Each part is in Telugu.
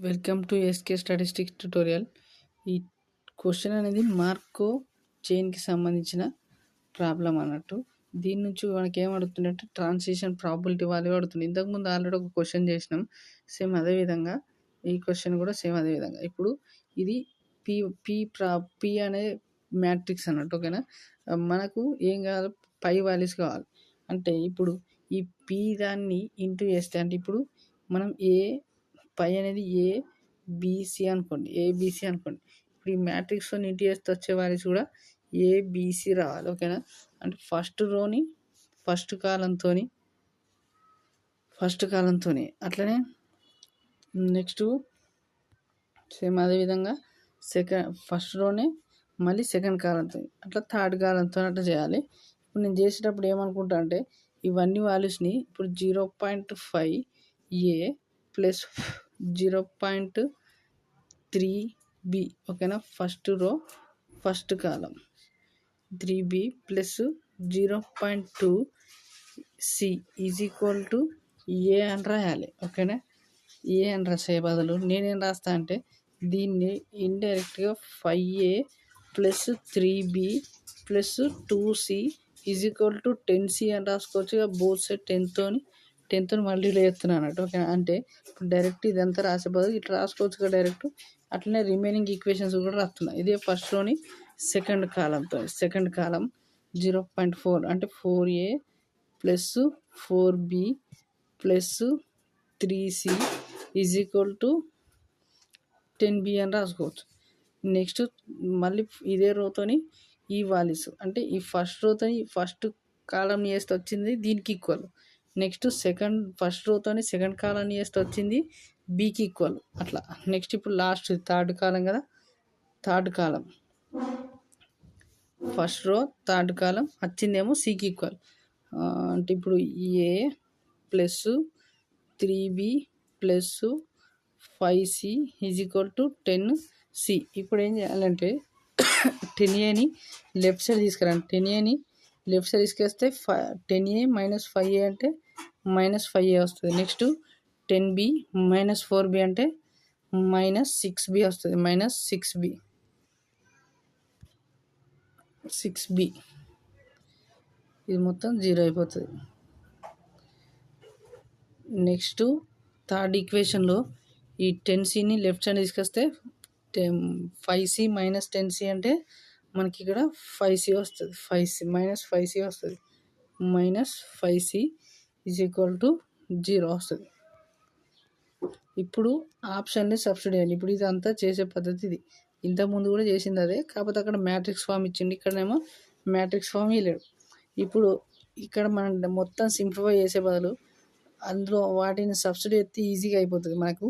Welcome to SK statistics tutorial. ఈ క్వశ్చన్ అనేది మార్కో చైన్కి సంబంధించిన ప్రాబ్లం అన్నట్టు. దీని నుంచి మనకి ఏం అడుగుతుందంటే ట్రాన్సిషన్ ప్రాబిలిటీ వాల్యూ అడుగుతుంది. ఇంతకుముందు ఆల్రెడీ ఒక క్వశ్చన్ చేసినాం, సేమ్ అదేవిధంగా ఈ క్వశ్చన్ కూడా సేమ్ అదేవిధంగా. ఇప్పుడు ఇది పి పి అనే మ్యాట్రిక్స్ అన్నట్టు, ఓకేనా. మనకు ఏం కావాలి, పై వాల్యూస్ కావాలి. అంటే ఇప్పుడు ఈ పి దాన్ని ఇంటూ చేస్తే, అంటే ఇప్పుడు మనం పై అనేది ఏబిసి అనుకోండి, ఏబిసి అనుకోండి. ఇప్పుడు ఈ మ్యాట్రిక్స్తో ఇంటూ చేస్తే వచ్చే వాల్యూస్ కూడా ఏబిసి రావాలి, ఓకేనా. అంటే ఫస్ట్ రోని ఫస్ట్ కాలంతో అట్లనే నెక్స్ట్ సేమ్ అదేవిధంగా ఫస్ట్ రోనే మళ్ళీ సెకండ్ కాలంతో, అట్లా థర్డ్ కాలంతో అట్లా చేయాలి. ఇప్పుడు నేను చేసేటప్పుడు ఏమనుకుంటా అంటే ఇవన్నీ వాల్యూస్ని ఇప్పుడు 0.5 ఏ ప్లస్ 0.3b, ఓకేనా. First row first column 3b plus 0.2c is equal to A అని రాయాలి, ఓకేనా. ఏ అని రాసే బదులు నేనేం రాస్తా అంటే దీన్ని ఇండైరెక్ట్గా 5a plus 3b plus 2c is equal to 10c అని రాసుకోవచ్చు. బోత్ సైడ్ 10తో మళ్ళీ చేస్తున్నాను అన్నట్టు, ఓకే. అంటే ఇప్పుడు డైరెక్ట్ ఇదంతా రాసే బదులు ఇట్లా రాసుకోవచ్చు డైరెక్ట్. అట్లనే రిమైనింగ్ ఈక్వేషన్స్ కూడా రాస్తున్నా. ఇదే ఫస్ట్ రోని సెకండ్ కాలం 0.4 అంటే 4a plus 4b plus 3c is equal to 10b అని రాసుకోవచ్చు. నెక్స్ట్ మళ్ళీ ఇదే రోతోని ఈ వాల్యూస్, అంటే ఈ ఫస్ట్ రోతోని ఫస్ట్ కాలం చేస్తే వచ్చింది దీనికి ఈక్వల్. నెక్స్ట్ ఫస్ట్ రోతోని సెకండ్ కాలం చేస్తే వచ్చింది బీకి ఈక్వల్, అట్లా. నెక్స్ట్ ఇప్పుడు లాస్ట్ థర్డ్ కాలం కదా, third column first row third column వచ్చిందేమో సికి ఈక్వల్. అంటే ఇప్పుడు A plus 3b plus 5c is equal to 10c. ఇప్పుడు ఏం చేయాలంటే 10aని లెఫ్ట్ సైడ్ తీసుకురండి. 10aని లెఫ్ట్ సైడ్ తీసుకొస్తే 10a మైనస్ 5a అంటే మైనస్ 5a వస్తుంది. నెక్స్ట్ 10b మైనస్ 4b అంటే మైనస్ 6b వస్తుంది. మైనస్ 6b ఇది మొత్తం 0 అయిపోతుంది. నెక్స్ట్ థర్డ్ ఈక్వేషన్లో ఈ 10cని లెఫ్ట్ సైడ్ తీసుకొస్తే 5c మైనస్ 10c అంటే మనకి ఇక్కడ 5c వస్తుంది. 5c మైనస్ 5c వస్తుంది. Minus 5c is equal to 0 వస్తుంది. ఇప్పుడు ఆప్షన్ని సబ్స్టిట్యూట్ చేయాలి. ఇప్పుడు ఇదంతా చేసే పద్ధతి ఇది. ఇంతకుముందు కూడా చేసింది అదే, కాకపోతే అక్కడ మ్యాట్రిక్స్ ఫామ్ ఇచ్చింది, ఇక్కడనేమో మ్యాట్రిక్స్ ఫామ్ ఇవ్వలేడు. ఇప్పుడు ఇక్కడ మనం మొత్తం సింప్లిఫై చేసే బదులు అందులో వాటిని సబ్స్టిట్యూట్ చేస్తే ఈజీగా అయిపోతుంది. మనకు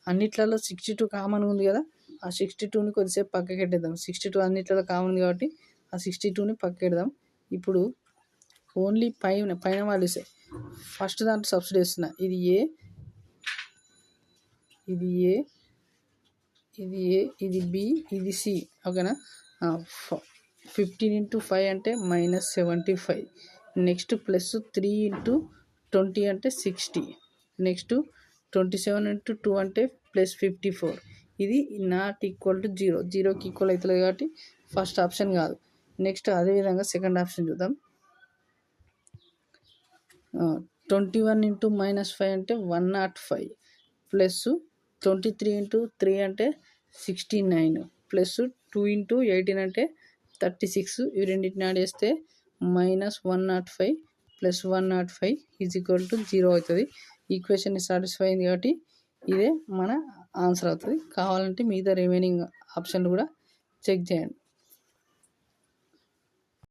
అన్నిట్లలో 62 కామన్గా ఉంది కదా, ఆ 62ని కొద్దిసేపు పక్కకి పెట్టేద్దాం. 62 అన్నిట్లలో కామన్ ఉంది కాబట్టి ఆ 62ని పక్కకెడదాం. ఇప్పుడు ఓన్లీ పైన వాల్యూసే ఫస్ట్ దాంట్లో సబ్స్టిట్యూట్ చేస్తున్నా. ఇది ఏ, ఇది బి, ఇది సి, ఓకేనా. 15 into 5 అంటే మైనస్ 75. నెక్స్ట్ ప్లస్ 3 into 20 అంటే 60. నెక్స్ట్ 27 into 2 అంటే ప్లస్ 54. ఇది నాట్ ఈక్వల్ టు 0కి ఈక్వల్ అవుతుంది కాబట్టి ఫస్ట్ ఆప్షన్ కాదు. నెక్స్ట్ అదేవిధంగా సెకండ్ ఆప్షన్ చూద్దాం. 21 into మైనస్ 5 అంటే 105 ప్లస్ 23 into 3 అంటే 69 ప్లస్ 2 into 18 అంటే 36. ఇవి రెండింటిని యాడ్ చేస్తే minus 105 plus 105 is equal to 0 అవుతుంది. ఈక్వేషన్ సాటిస్ఫై అయింది కాబట్టి ఇదే మన ఆన్సర్ అవుతుంది. కావాలంటే మిగతా రిమైనింగ్ ఆప్షన్లు కూడా చెక్ చేయండి.